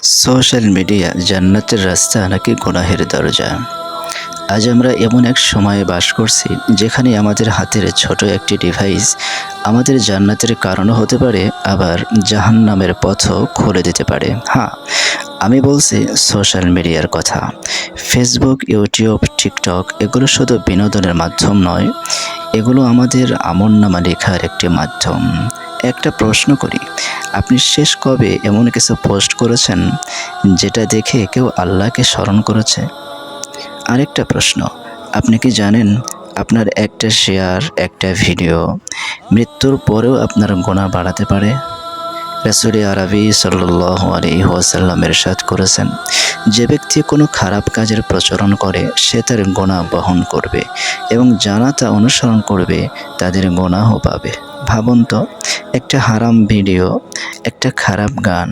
Social media জান্নাতের রাস্তা নাকি গুনাহের দরজা। আজ আমরা এমন এক সময়ে বাস করছি যেখানে আমাদের হাতের ছোট একটি ডিভাইস আমাদের জান্নাতের কারণও হতে পারে, আবার জাহান্নামের পথও খুলে দিতে পারে। হ্যাঁ, আমি বলছি সোশ্যাল মিডিয়ার কথা। ফেসবুক, ইউটিউব, টিকটক এগুলো শুধু বিনোদনের মাধ্যম নয়, এগুলো আমাদের আমলনামা লেখার একটি মাধ্যম। একটা প্রশ্ন করি, আপনি শেষ কবে এমন কিছু পোস্ট করেছেন যেটা দেখে কেউ আল্লাহকে স্মরণ করেছে? আরেকটা প্রশ্ন, আপনি কি জানেন আপনার একটা শেয়ার, একটা ভিডিও মৃত্যুর পরেও আপনার গুনাহ বাড়াতে পারে? রাসূল আরবি সাল্লাল্লাহু আলাইহি ওয়াসাল্লাম ইরশাদ করেছেন, যে ব্যক্তি কোনো খারাপ কাজের প্রচলন করে সে তার গুনাহ বহন করবে এবং যারা তা অনুসরণ করবে তাদের গুনাহও পাবে। ভাবুন তো, একটা হারাম ভিডিও, একটা খারাপ গান,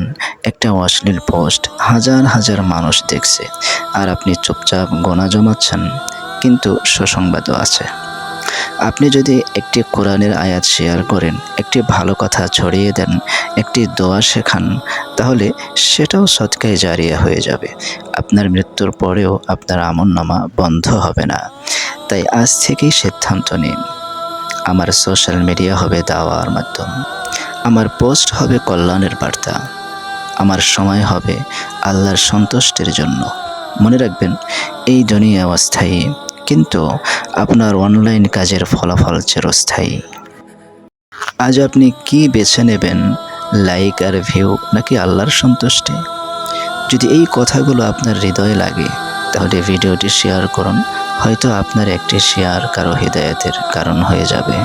একটা অশ্লীল পোস্ট হাজার হাজার মানুষ দেখছে, আর আপনি চুপচাপ গুনাহ জমাচ্ছেন। কিন্তু সুসংবাদও আছে, আপনি যদি একটি কোরআনের আয়াত শেয়ার করেন, একটি ভালো কথা ছড়িয়ে দেন, একটি দোয়া শেখান, তাহলে সেটাও সদকায়ে জারিয়া হয়ে যাবে। আপনার মৃত্যুর পরেও আপনার আমলনামা বন্ধ হবে না। তাই আজ থেকেই সিদ্ধান্ত নিন, আমার সোশ্যাল মিডিয়া হবে দাওয়ার মাধ্যম, আমার পোস্ট হবে কল্যাণের বার্তা, আমার সময় হবে আল্লাহর সন্তুষ্টির জন্য। মনে রাখবেন, এই দুনিয়া অস্থায়ী, কিন্তু আপনার অনলাইন কাজের ফলাফল চিরস্থায়ী। আজ আপনি কি বেছে নেবেন, লাইক আর ভিউ নাকি আল্লাহর সন্তুষ্টি? যদি এই কথাগুলো আপনার হৃদয়ে লাগে তাহলে ভিডিওটি শেয়ার করুন, হয়তো আপনার একটি শেয়ার কারো হৃদায়াতের কারণ হয়ে যাবে।